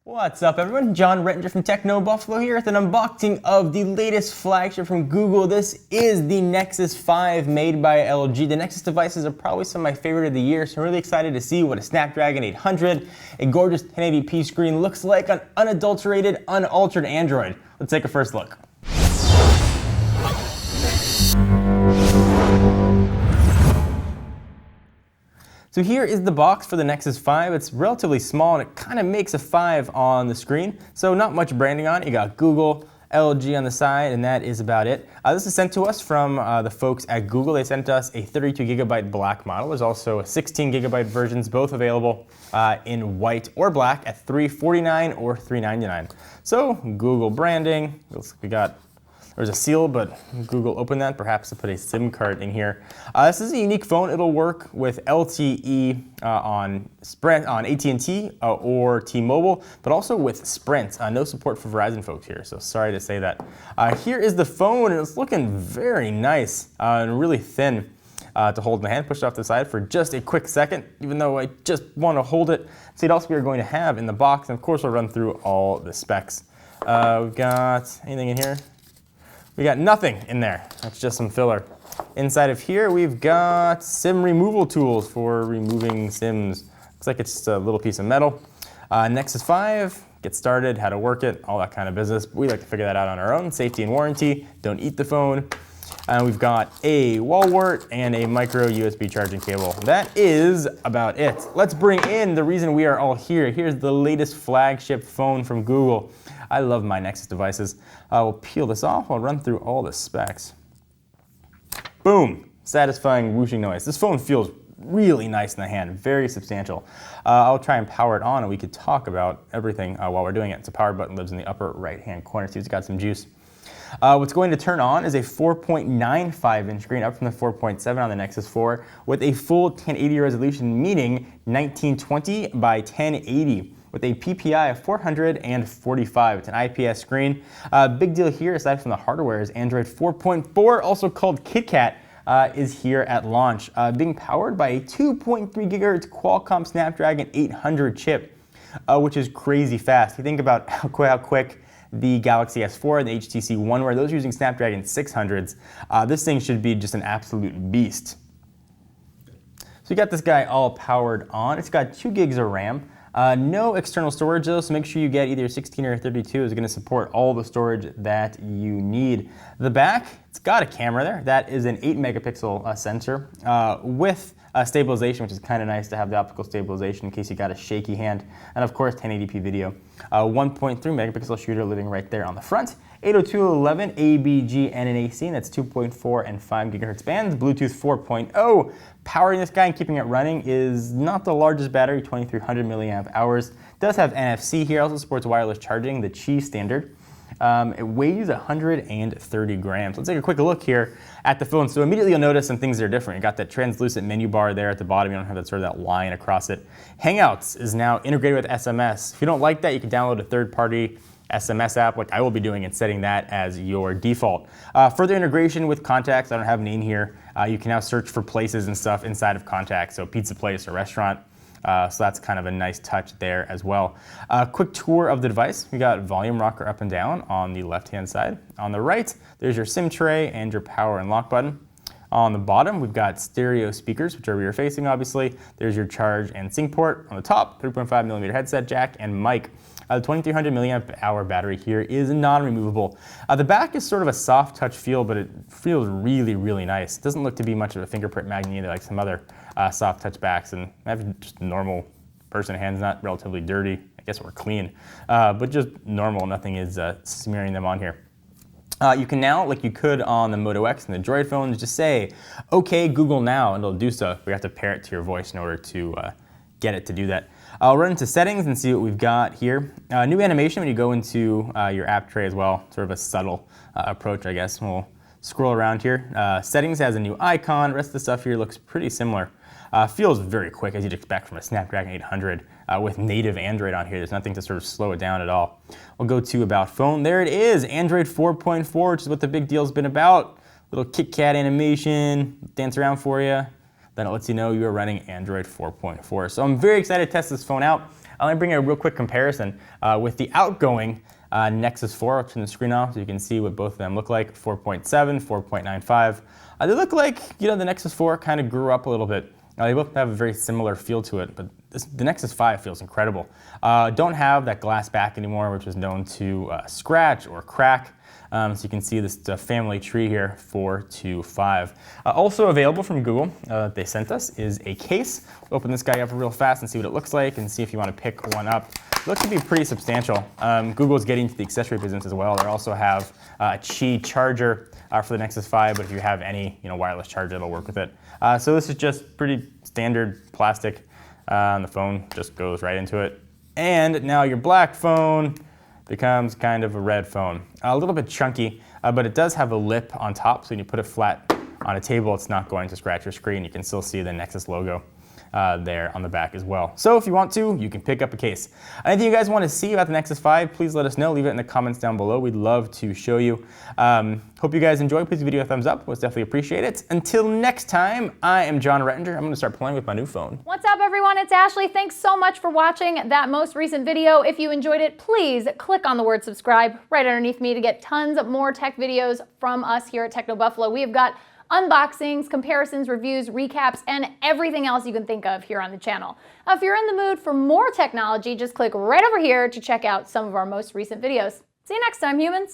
What's up everyone, John Rettinger from Techno Buffalo here with an unboxing of the latest flagship from Google. This is the Nexus 5 made by LG. The Nexus devices are probably some of my favorite of the year, so I'm really excited to see what a Snapdragon 800, a gorgeous 1080p screen looks like on unadulterated, unaltered Android. Let's take a first look. So here is the box for the Nexus 5. It's relatively small and it kind of makes a 5 on the screen. So not much branding on it. You got Google, LG on the side, and that is about it. This is sent to us from the folks at Google. They sent us a 32GB black model. There's also a 16GB versions, both available in white or black at $349 or $399. So Google branding. Looks like we got. There's a seal, but Google opened that, perhaps to put a SIM card in here. This is a unique phone. It'll work with LTE on Sprint, on AT&T or T-Mobile, but also with Sprint. No support for Verizon folks here, so sorry to say that. Here is the phone, and it's looking very nice and really thin to hold in the hand. Push it off to the side for just a quick second, even though I just want to hold it. See what else we are going to have in the box, and of course we'll run through all the specs. We've got anything in here? We got nothing in there. That's just some filler. Inside of here, we've got SIM removal tools for removing SIMs. Looks like it's just a little piece of metal. Nexus 5, get started, how to work it, all that kind of business. We like to figure that out on our own. Safety and warranty, don't eat the phone. We've got a wall wart and a micro USB charging cable. That is about it. Let's bring in the reason we are all here. Here's the latest flagship phone from Google. I love my Nexus devices. We'll peel this off. I'll run through all the specs. Boom, satisfying whooshing noise. This phone feels really nice in the hand, very substantial. I'll try and power it on and we could talk about everything while we're doing it. It's a power button, lives in the upper right-hand corner, so it's got some juice. What's going to turn on is a 4.95-inch screen, up from the 4.7 on the Nexus 4, with a full 1080 resolution, meaning 1920 by 1080. With a PPI of 445. It's an IPS screen. Big deal here, aside from the hardware, is Android 4.4, also called KitKat, is here at launch, being powered by a 2.3 GHz Qualcomm Snapdragon 800 chip, which is crazy fast. You think about how quick the Galaxy S4 and the HTC One were. Those are using Snapdragon 600s. This thing should be just an absolute beast. So you got this guy all powered on. It's got 2 gigs of RAM. No external storage though, so make sure you get either 16 or 32. It's going to support all the storage that you need. The back, it's got a camera there. That is an 8 megapixel sensor with stabilization, which is kind of nice to have the optical stabilization in case you got a shaky hand. And of course, 1080p video. 1.3 megapixel shooter living right there on the front. 802.11 ABG and an AC, and that's 2.4 and 5 gigahertz bands. Bluetooth 4.0. Powering this guy and keeping it running is not the largest battery, 2300 milliamp hours. Does have NFC here, also supports wireless charging, the Qi standard. It weighs 130 grams. Let's take a quick look here at the phone. So immediately you'll notice some things that are different. You got that translucent menu bar there at the bottom. You don't have that sort of that line across it. Hangouts is now integrated with SMS. If you don't like that, you can download a third-party SMS app, like I will be doing, and setting that as your default. Further integration with contacts. I don't have a name here. You can now search for places and stuff inside of contacts, so pizza place or restaurant. So that's kind of a nice touch there as well. Quick tour of the device. We got volume rocker up and down on the left-hand side. On the right, there's your SIM tray and your power and lock button. On the bottom, we've got stereo speakers, which are rear facing, obviously. There's your charge and sync port. On the top, 3.5 millimeter headset jack and mic. The 2300 milliamp hour battery here is non-removable. The back is sort of a soft touch feel, but it feels really, really nice. It doesn't look to be much of a fingerprint magnet either, like some other soft touch backs, and I have just normal person hands, not relatively dirty, I guess, or clean, but just normal. Nothing is smearing them on here. You can now, like you could on the Moto X and the Droid phones, just say, "Okay, Google now," and it'll do so. We have to pair it to your voice in order to get it to do that. I'll run into settings and see what we've got here. New animation when you go into your app tray as well, sort of a subtle approach, I guess. We'll scroll around here. Settings has a new icon. The rest of the stuff here looks pretty similar. Feels very quick, as you'd expect from a Snapdragon 800 with native Android on here. There's nothing to sort of slow it down at all. We'll go to About Phone. There it is, Android 4.4, which is what the big deal's been about. Little KitKat animation, dance around for you. Then it lets you know you are running Android 4.4. So I'm very excited to test this phone out. Let me bring you a real quick comparison with the outgoing Nexus 4. I'll turn the screen off so you can see what both of them look like, 4.7, 4.95. They look like, the Nexus 4 kind of grew up a little bit. They both have a very similar feel to it, but the Nexus 5 feels incredible. Don't have that glass back anymore, which is known to scratch or crack. So you can see this family tree here, 4 to 5. Also available from Google that they sent us is a case. We'll open this guy up real fast and see what it looks like and see if you want to pick one up. It looks to be pretty substantial. Google's getting into the accessory business as well. They also have a Qi charger for the Nexus 5, but if you have any wireless charger, it'll work with it. So this is just pretty standard plastic. The phone just goes right into it. And now your black phone becomes kind of a red phone. A little bit chunky, but it does have a lip on top, so when you put it flat on a table, it's not going to scratch your screen. You can still see the Nexus logo there on the back as well. So if you want to, you can pick up a case. Anything you guys want to see about the Nexus 5, please let us know. Leave it in the comments down below. We'd love to show you. Hope you guys enjoy. Please give the video a thumbs up. We'll definitely appreciate it. Until next time, I am John Rettinger. I'm going to start playing with my new phone. What's up, everyone? It's Ashley. Thanks so much for watching that most recent video. If you enjoyed it, please click on the word subscribe right underneath me to get tons more tech videos from us here at Techno Buffalo. We have got unboxings, comparisons, reviews, recaps, and everything else you can think of here on the channel. If you're in the mood for more technology, just click right over here to check out some of our most recent videos. See you next time, humans.